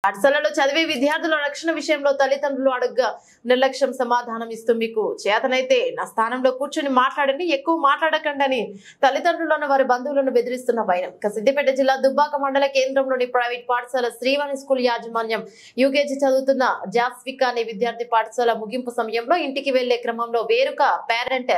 పాఠశాలలో చదివే విద్యార్థుల రక్షణ విషయంలో తల్లిదండ్రులు అడుగ్గా నిర్లక్ష్యం సమాధానం ఇస్తూ మీకు చేతనైతే నా స్థానంలో కూర్చొని మాట్లాడండి, ఎక్కువ మాట్లాడకండి అని తల్లిదండ్రులను వారి బంధువులను బెదిరిస్తున్న వైనం. సిద్దిపేట జిల్లా దుబ్బాక మండల కేంద్రంలోని ప్రైవేట్ పాఠశాల శ్రీవాణి స్కూల్ యాజమాన్యం యూకేజీ చదువుతున్న జాస్విక అనే విద్యార్థి పాఠశాల ముగింపు సమయంలో ఇంటికి వెళ్లే క్రమంలో వేరొక పేరెంట్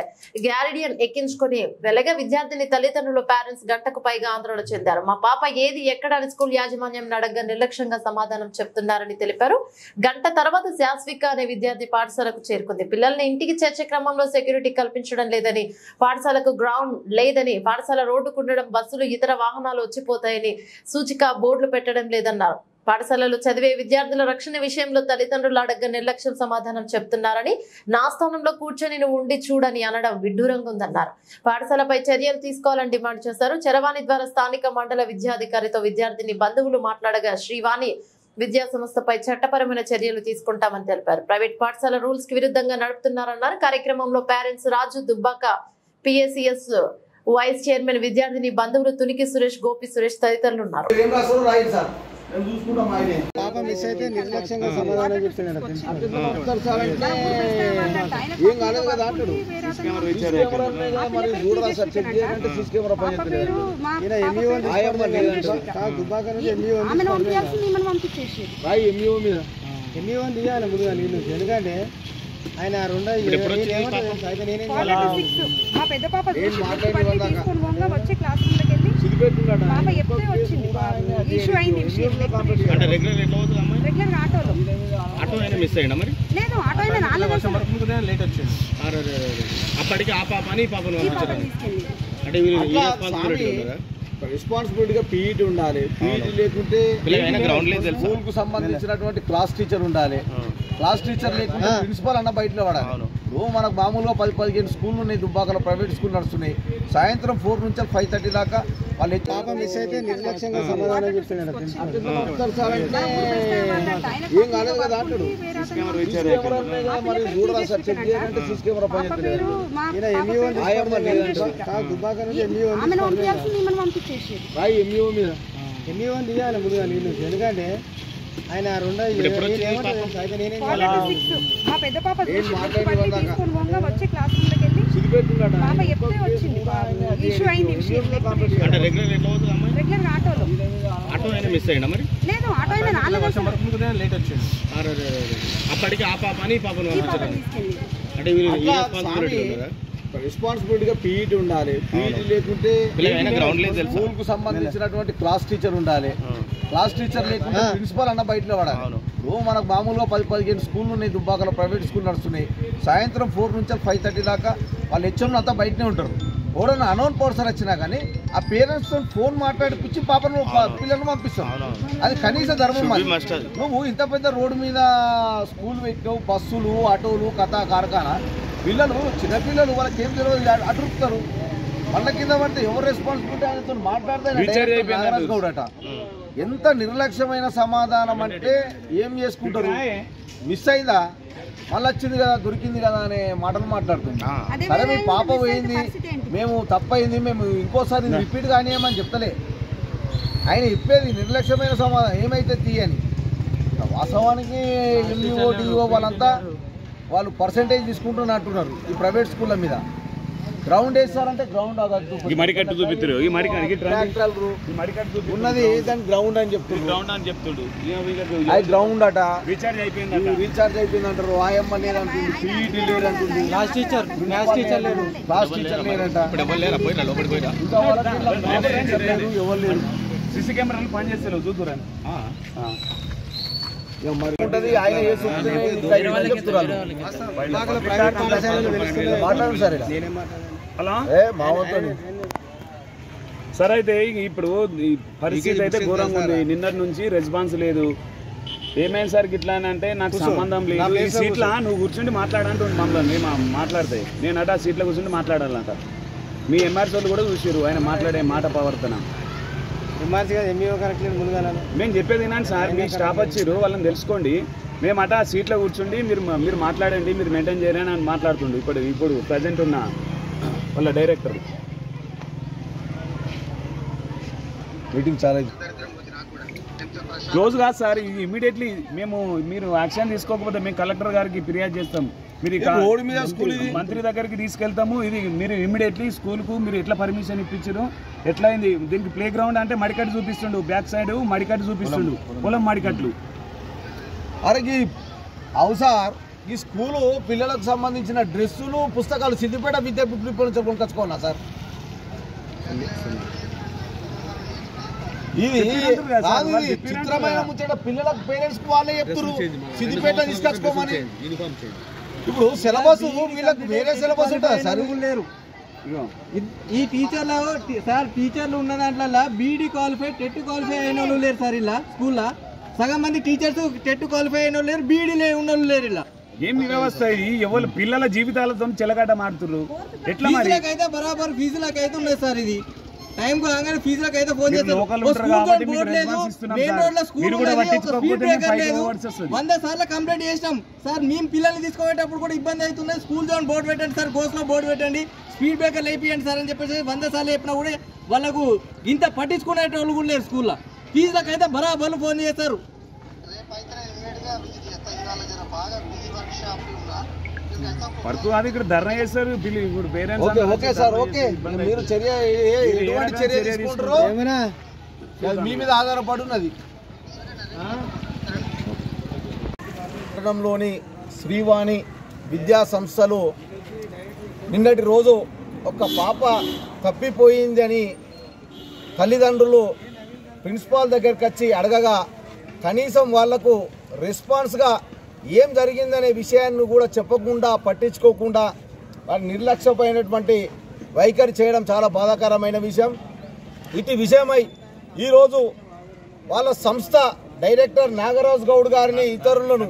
గ్యారిడియన్ ఎక్కించుకుని వెళ్లగా విద్యార్థిని తల్లిదండ్రులు పేరెంట్స్ గంటకు పైగా ఆందోళన చెందారు. మా పాప ఏది ఎక్కడ అని స్కూల్ యాజమాన్యం అడగ్గా నిర్లక్ష్యంగా సమాధానం చెప్తున్నారని తెలిపారు. గంట తర్వాత జాస్విక అనే విద్యార్థి పాఠశాలకు చేరుకుంది. పిల్లల్ని ఇంటికి చేర్చే క్రమంలో సెక్యూరిటీ కల్పించడం లేదని, పాఠశాలకు గ్రౌండ్ లేదని, పాఠశాల రోడ్డుకు ఉండడం, బస్సులు ఇతర వాహనాలు వచ్చిపోతాయని సూచిక బోర్డులు పెట్టడం లేదన్నారు. పాఠశాలలో చదివే విద్యార్థుల రక్షణ విషయంలో తల్లిదండ్రులు అడగ్గా నిర్లక్ష్యం సమాధానం చెప్తున్నారని, నా స్థానంలో కూర్చొని నువ్వు ఉండి చూడని అనడం విడ్డూరంగా ఉందన్నారు. పాఠశాలపై చర్యలు తీసుకోవాలని డిమాండ్ చేశారు. చరవాణి ద్వారా స్థానిక మండల విద్యాధికారితో విద్యార్థిని బంధువులు మాట్లాడగా శ్రీవాణి విద్యా సంస్థపై చట్టపరమైన చర్యలు తీసుకుంటామని తెలిపారు. ప్రైవేట్ పాఠశాల రూల్స్ కి విరుద్ధంగా నడుపుతున్నారన్నారు. కార్యక్రమంలో పేరెంట్స్ రాజు, దుబ్బాక పిఎస్సిఎస్ వైస్ చైర్మన్, విద్యార్థిని బంధువులు తునికి సురేష్, గోపి సురేష్ తదితరులు ఉన్నారు. పాప మిస్ అయితే నిర్లక్ష్యంగా సమాధానం చెప్తున్నాడు. ఏం కాలేదు కదా అంటాడు. మరి చూడరా సార్, చెక్ చేయాలంటే సీసీ కెమెరా పనిచేస్తలేదు. దుబ్బాక నుంచి ఎంఈఓ మీద ఎంఈఓ తీయాలి ముందుగా నీళ్ళు, ఎందుకంటే ఆయన రెండు రెస్పాన్సిబిలిటీగా పీఈటీ ఉండాలి. పీఈటీ లేకుంటే స్కూల్ కు సంబంధించినటువంటి క్లాస్ టీచర్ ఉండాలి. క్లాస్ టీచర్ లేకుంటే ప్రిన్సిపల్ అన్న బయటలో పడాలి. మనకు మామూలుగా 10-15 స్కూళ్ళు ఉన్నాయి. దుబ్బాకలో ప్రైవేట్ స్కూల్ నడుస్తున్నాయి. సాయంత్రం 4 నుంచి 5:30 దాకా వాళ్ళు పాప మిస్ అయితే నిర్లక్ష్యంగా సమాధానం చెప్తున్నాడు. ఏం కాలేదు కదా అంటాడు. మరి చూడరా సార్, చెక్ చేయాలంటే సీసీ కెమెరా పనిచేస్తలేదు. దుబ్బాక నుంచి ఎంఈఓ మీద ఎంఈఓ తీయాలి ముందుగా నీళ్ళు, ఎందుకంటే ఆయన రెండు రెస్పాన్సిబిలిటీగా పీఈటీ ఉండాలి. పీఈటీ లేకుంటే స్కూల్ కు సంబంధించినటువంటి క్లాస్ టీచర్ ఉండాలి. క్లాస్ టీచర్ లేకుంటే ప్రిన్సిపల్ అన్న బయటలో పడాలి. మనకు మామూలుగా 10-15 స్కూళ్ళు ఉన్నాయి. దుబ్బాకలో ప్రైవేట్ స్కూల్ నడుస్తున్నాయి. సాయంత్రం 4 నుంచి 5:30 దాకా వాళ్ళు హెచ్ఎంలు అంతా బయటనే ఉంటారు. ఎవరైనా అనౌన్ పర్సన్ వచ్చినా కానీ ఆ పేరెంట్స్తో ఫోన్ మాట్లాడిపించి పాపను పిల్లలను పంపిస్తాం. అది కనీస ధర్మం. నువ్వు ఇంత పెద్ద రోడ్డు మీద స్కూల్ పెట్టావు, బస్సులు, ఆటోలు, కథా కార్ఖానా, పిల్లలు చిన్నపిల్లలు వాళ్ళకి ఏం తెలియదు అటురుపుతారు. వాళ్ళ కింద పడితే ఎవరు రెస్పాన్సిబిలిటీ ఆయనతో మాట్లాడితే ఎంత నిర్లక్ష్యమైన సమాధానం అంటే ఏం చేసుకుంటారు. మిస్ అయిందా, మళ్ళీ వచ్చింది కదా, దొరికింది కదా అనే మాటలు మాట్లాడుతుంది. సరే మీ పాప పోయింది, మేము తప్పయింది, మేము ఇంకోసారి రిపీట్ కానియమని చెప్తలే. ఆయన చెప్పేది నిర్లక్ష్యమైన సమాధానం ఏమైతే తీయని. వాస్తవానికి ఎంఈఓ డిఓ వాళ్ళంతా వాళ్ళు పర్సెంటేజ్ తీసుకుంటున్నట్టున్నారు ఈ ప్రైవేట్ స్కూళ్ళ మీద. గ్రౌండ్ వేస్తారంటే గ్రౌండ్ ఉన్నది దాని గ్రౌండ్ అని చెప్తుండు. అది గ్రౌండ్ అట, రీఛార్జ్ అయిపోయింది అంటారు. ఆయమ్మ లేదంటుంది, పీఈటీ లేదంటుంది, క్లాస్ టీచర్ లేదంట, ఎవరు లేరు. సీసీ కెమెరాలు పనిచేస్తలేవు చూద్దురని ఉంటది. ఆయన చెప్తున్నారు మాట్లాడు సార్. సరే అయితే ఇప్పుడు పరిస్థితి అయితే ఘోరంగా ఉంది. నిన్నటి నుంచి రెస్పాన్స్ లేదు. ఏమైంది సార్ ఇట్లా అంటే నాకు సంబంధం లేదు. ఈ సీట్ల నువ్వు కూర్చుండి మాట్లాడంటూ మమ్మల్ని మాట్లాడితే నేనట ఆ సీట్లో కూర్చుండి మాట్లాడాలంట. మీ ఎంఆర్సీ వాళ్ళు కూడా చూసారు ఆయన మాట్లాడే మాట ప్రవర్తన. మేము చెప్పేది ఏంటంటే సార్, మీ స్టాఫ్ వచ్చారు, వాళ్ళని తెలుసుకోండి. మేమట ఆ సీట్లో కూర్చుండి మీరు మాట్లాడండి, మీరు మెయింటైన్ చేయాలని అని మాట్లాడుతుండు. ఇప్పుడు ప్రజెంట్ ఉన్న వాళ్ళ డైరెక్టర్ మీటింగ్ చాలా క్లోజ్ కాదు సార్. ఇది ఇమీడియట్లీ మీరు యాక్షన్ తీసుకోకపోతే మేము కలెక్టర్ గారికి ఫిర్యాదు చేస్తాం. మీరు రోడ్డు మీద స్కూల్ మంత్రి దగ్గరికి తీసుకెళ్తాము. ఇది మీరు ఇమీడియట్లీ స్కూల్కు మీరు ఎట్లా పర్మిషన్ ఇప్పించారు, ఎట్లా అయింది? దీనికి ప్లే గ్రౌండ్ అంటే మడికట్టు చూపిస్తుండు, బ్యాక్ సైడ్ మడికట్టు చూపిస్తుండు, పొలం మడికట్లు. అరే అవు సార్, ఈ స్కూలు పిల్లలకు సంబంధించిన డ్రెస్సులు పుస్తకాలు సిద్దిపేట విద్యా బుక్ నుంచి కొనుకొచ్చుకోనా సార్? ఇది చిత్రమైన ముచ్చట. పిల్లలకు పేరెంట్స్ వాళ్ళే చెప్తారు సిద్దిపేట తీసుకొచ్చుకోమని. ఇప్పుడు సిలబస్ వీళ్ళకి వేరే సిలబస్ ఉంటుంది సార్. లేరు ఈ టీచర్లు సార్, టీచర్లు ఉన్న దాంట్లో బీఈడి క్వాలిఫై, టెట్ క్వాలిఫై అయిన వాళ్ళు లేరు సార్. ఇలా స్కూల్లో సగం మంది టీచర్స్ టెట్ క్వాలిఫై అయిన వాళ్ళు లేరు, బీఈడి ఉన్న వాళ్ళు లేరు. ఇలా ఏం వ్యవస్థ ఇది? ఎవరు పిల్లల జీవితాలతో చెలగాట మారుతున్నారు. ఎట్లా మరి? ఫీజులకైతే బరాబర్ ఫీజులకైతే ఉన్నాయి సార్. ఇది టైంకు రాగానే ఫీజులకైతే ఫోన్ చేస్తారు. 100 సార్లు కంప్లైంట్ చేసినాం సార్. మేము పిల్లల్ని తీసుకుపోయేటప్పుడు కూడా ఇబ్బంది అవుతుంది. స్కూల్ జోన్ బోర్డు పెట్టండి సార్, గోస్లో బోర్డు పెట్టండి, స్పీడ్ బ్రేకర్లు వేయించండి సార్ అని చెప్పేసి 100 సార్లు చెప్పినా కూడా వాళ్ళకు ఇంత పట్టించుకునేటోళ్ళు కూడా లేరు. స్కూల్లో ఫీజులకైతే బరాబర్లు ఫోన్ చేస్తారు. వర్క్ అది ఇక్కడ ధర్నా చేస్తారు ఇప్పుడు పేరెంట్స్. Okay sir, okay. మీరు ఎటువంటి చర్య తీసుకుంటారో మీ మీద ఆధారపడి ఉన్నది. పట్టణంలోని శ్రీవాణి విద్యా సంస్థలో నిన్నటి రోజు ఒక పాప తప్పిపోయింది అని తల్లిదండ్రులు ప్రిన్సిపాల్ దగ్గరికి వచ్చి అడగగా కనీసం వాళ్లకు రెస్పాన్స్గా ఏం జరిగిందనే విషయాన్ని కూడా చెప్పకుండా, పట్టించుకోకుండా వాళ్ళు నిర్లక్ష్యమైనటువంటి వైఖరి చేయడం చాలా బాధాకరమైన విషయం. ఇటు విషయమై ఈరోజు వాళ్ళ సంస్థ డైరెక్టర్ నాగరాజ్ గౌడ్ గారిని, ఇతరులను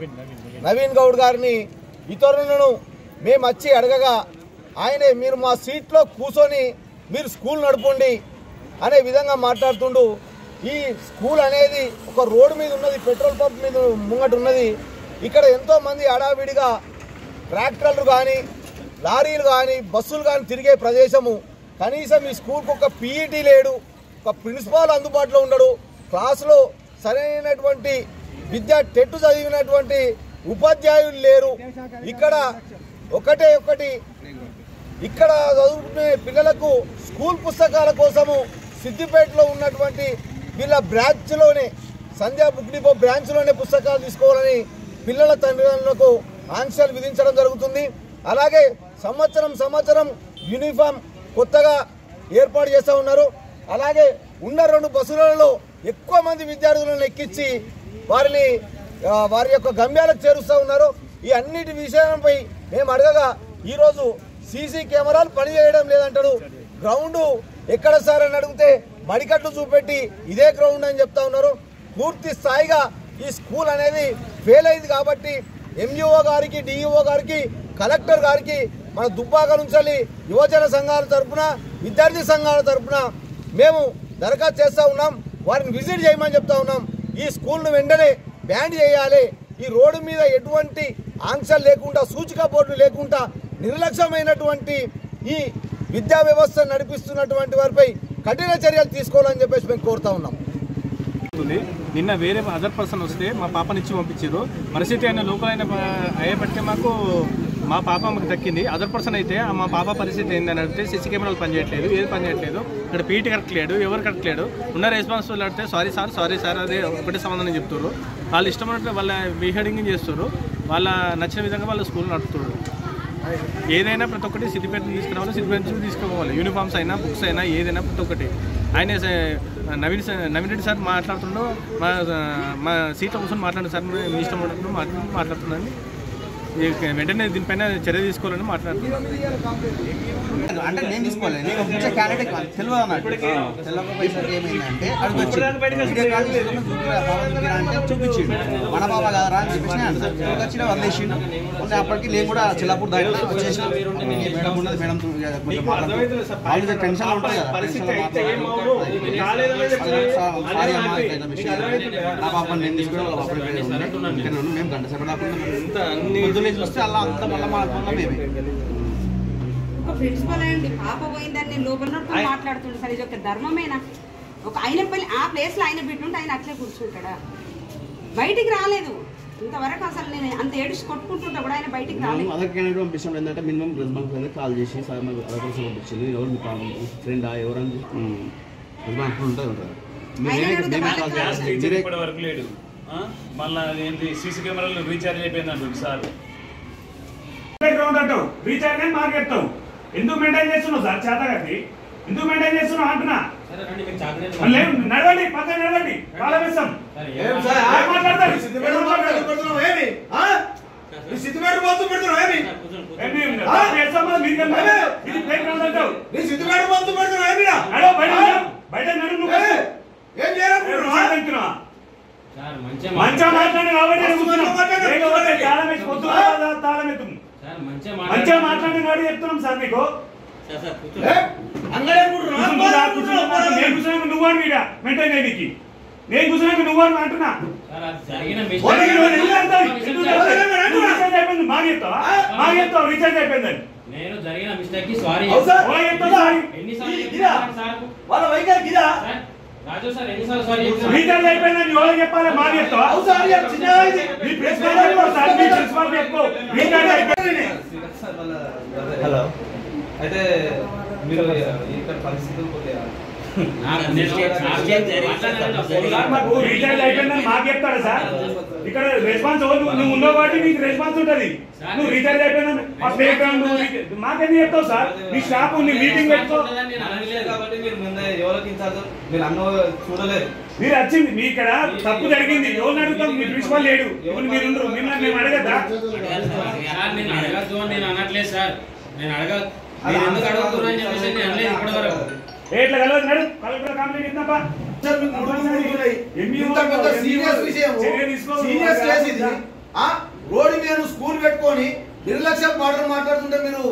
నవీన్ గౌడ్ గారిని, ఇతరులను మేము వచ్చి అడగగా ఆయనే మీరు మా సీట్లో కూర్చొని మీరు స్కూల్ నడపండి అనే విధంగా మాట్లాడుతుండు. ఈ స్కూల్ అనేది ఒక రోడ్డు మీద ఉన్నది, పెట్రోల్ పంప్ మీద ముంగట ఉన్నది. ఇక్కడ ఎంతోమంది హడావిడిగా ట్రాక్టర్లు కానీ, లారీలు కానీ, బస్సులు కానీ తిరిగే ప్రదేశము. కనీసం ఈ స్కూల్కి ఒక పీఈటీ లేడు, ఒక ప్రిన్సిపాల్ అందుబాటులో ఉండడు, క్లాసులో సరైనటువంటి టెట్ చదివినటువంటి ఉపాధ్యాయులు లేరు. ఇక్కడ ఒకటి ఇక్కడ చదువుకునే పిల్లలకు స్కూల్ పుస్తకాల కోసము సిద్దిపేటలో ఉన్నటువంటి వీళ్ళ బ్రాంచ్లోనే, సంధ్యా బుక్ డిపో బ్రాంచ్లోనే పుస్తకాలు తీసుకోవాలని పిల్లల తండ్రులకు ఆంక్షలు విధించడం జరుగుతుంది. అలాగే సంవత్సరం యూనిఫామ్ కొత్తగా ఏర్పాటు చేస్తూ ఉన్నారు. అలాగే ఉన్న 2 బస్సులలో ఎక్కువ మంది విద్యార్థులను ఎక్కించి వారి యొక్క గమ్యాలకు చేరుస్తూ ఉన్నారు. ఈ అన్నిటి విషయంపై మేము అడగగా ఈరోజు సీసీ కెమెరాలు పనిచేయడం లేదంటాడు. గ్రౌండ్ ఎక్కడ సార్ అని అడిగితే మడికట్లు చూపెట్టి ఇదే గ్రౌండ్ అని చెప్తా ఉన్నారు. పూర్తి స్థాయిగా ఈ స్కూల్ అనేది ఫెయిల్ అయింది కాబట్టి ఎంఈఓ గారికి, డిఈఓ గారికి, కలెక్టర్ గారికి మన దుబ్బాక నుంచి యువజన సంఘాల తరఫున, విద్యార్థి సంఘాల తరఫున మేము దరఖాస్తు చేస్తూ ఉన్నాం. వారిని విజిట్ చేయమని చెప్తా ఉన్నాం. ఈ స్కూల్ను వెంటనే బ్యాన్ చేయాలి. ఈ రోడ్డు మీద ఎటువంటి ఆంక్షలు లేకుండా, సూచిక బోర్డులు లేకుండా నిర్లక్ష్యమైనటువంటి ఈ విద్యా వ్యవస్థ నడిపిస్తున్నటువంటి వారిపై కఠిన చర్యలు తీసుకోవాలని చెప్పేసి మేము కోరుతా ఉన్నాం. నిన్న వేరే అదర్ పర్సన్ వస్తే మా పాపనిచ్చి పంపించారు. పరిస్థితి అయిన లోకల్ అయిన అయ్యేపటికే మా పాప మాకు దక్కింది. అదర్ పర్సన్ అయితే మా పాప పరిస్థితి ఏందని అడిగితే సీసీ కెమెరాలు పనిచేయట్లేదు, ఏది పనిచేయట్లేదు, ఇక్కడ పీటీ కరెక్ట్ లేడు, ఎవరు కరెక్ట్ లేడు. ఉన్న రెస్పాన్సిబుల్ అడిగితే సారీ సార్ అదే ఒకటే సమాధానం చెప్తారు. వాళ్ళు ఇష్టం ఉన్నట్టు వాళ్ళ బిహేవింగ్ చేస్తారు. వాళ్ళ నచ్చిన విధంగా వాళ్ళ స్కూల్ నడుపుతారు. ఏదైనా ప్రతి ఒక్కటి సిద్దిపేట తీసుకురావాలి, సిద్దిపేట నుంచి తీసుకోవాలి. యూనిఫామ్స్ అయినా, బుక్స్ అయినా, ఏదైనా ప్రతి ఒక్కటి. ఆయన నవీన్ రెడ్డి సార్ మాట్లాడుతుండో మా సీట్లో కూర్చొని మాట్లాడండి సార్, మీ ఇష్టం ఉన్నట్టు మాట్లాడుతుందని వెంటనే దీనిపైన చర్య తీసుకోవాలని మాట్లాడుతున్నాను. అంటే నేను తీసుకోలేదు, నేను వచ్చే క్యాండిడేట్ తెలియదు అన్నట్టు. తెలియకపోయేసరికి ఏమైందంటే అడిగి అంటే చూపించిండు, మన బాబా కదరా అని చెప్పేసి వచ్చిన వదిలేసిండు. అప్పటికి నేను కూడా చిల్లాపూర్ దాటి వచ్చేసిన. మేడం ఉన్నది, మేడం కొంచెం మాట్లాడుతుంది, టెన్షన్ ఉంటుంది కదా. నా పాపని నేను తీసుకుని వాళ్ళ పాప మేము గంట సేపు రాకుండా చూస్తే అలా అంత మళ్ళీ మాట్లాడుతున్నాం. మేమే ఒక ప్రిన్సిపల్ అండి, పాప పోయిందని నేను లోపల మాట్లాడుతుండే సార్. ఇది ఒక ధర్మమేనా? ఒక ఆయన ఆ ప్లేస్లో ఆయన పెట్టుంటే ఆయన అట్లే కూర్చుంటాడా? బయటికి రాలేదు ఇంతవరకు. అసలు నేను అంత ఏడుచి కొట్టుకుంటుంటా కూడా ఆయన బయటికి రాలేదు. అదర్ క్యాండిడేట్ పంపించడం ఏంటంటే మినిమం రెస్పాన్స్ అనేది కాల్ చేసి సార్ మాకు అదర్ పర్సన్ పంపించింది, ఎవరు మీ ఫ్రెండా ఎవరని రెస్పాన్స్ ఉంటుంది. ఇప్పటి వరకు లేడు. మళ్ళీ ఏంటి సీసీ కెమెరాలు రీఛార్జ్ అయిపోయింది అంటుంది సార్. అంటావు రీఛార్జ్ అని మాకు చెప్తావు. ఎందుకు మెయింటైన్ చేస్తున్నావు సార్? చేత కట్టి ఎందుకు మెయింటైన్ చేస్తున్నావు అంటున్నా. నడవండి, పక్కన నడవండి, కాలం ఇస్తాం. మంచిగా మాట్లాడి కాబట్టి చెప్తున్నాం సార్ మీకు. నువ్వు అని మీద మెయింటైన్ అయ్యి నేను కూర్చున్నాక నువ్వు అని అంటున్నా. మాకు చెప్తావు రీఛార్జ్ అయిపోయిందని. నేను జరిగిన మిస్టేక్ కి సారీ. రాజు సార్ ఎన్నిసార్లు సారీ చెప్పారు? రీఛార్జ్ అయిపోయిందని ఎవరు చెప్పాలి? మాకు చెప్తావా? హలో, అయితే మీరు ఇక్కడ పరిస్థితులు రీఛార్జ్ అయిపోయిందని మాకు చెప్తాడా సార్? ఇక్కడ రెస్పాన్స్ నువ్వు ఉన్నావు కాబట్టి నీకు రెస్పాన్స్ ఉంటుంది. నువ్వు రీఛార్జ్ అయిపోయిందని మాకెందుకు చెప్తావు సార్? నీ స్టాఫ్ నీ మీటింగ్ పెట్టుకో. మీరు అన్న చూడలేదు, మీరు వచ్చింది మీ ఇక్కడ తప్పు జరిగింది, ఎవరిని అడుగుతాం? మీ ప్రిన్సిపల్ లేడు, ఇప్పుడు మీరు మిమ్మల్ని మేము అడగద్దా? నేను అడగద్దు అని నేను అనట్లేదు సార్. నేను అడగదు ఎందుకు అడుగుతున్నా అని చెప్పేసి నేను అనలేదు ఇప్పటి వరకు. ఎట్లా కలవదు నడు, కలెక్టర్ కంప్లైంట్ ఇద్దాపా. రోడ్డు మీద స్కూల్ పెట్టుకొని నిర్లక్ష్యం మాట్లాడుతుంటే మీరు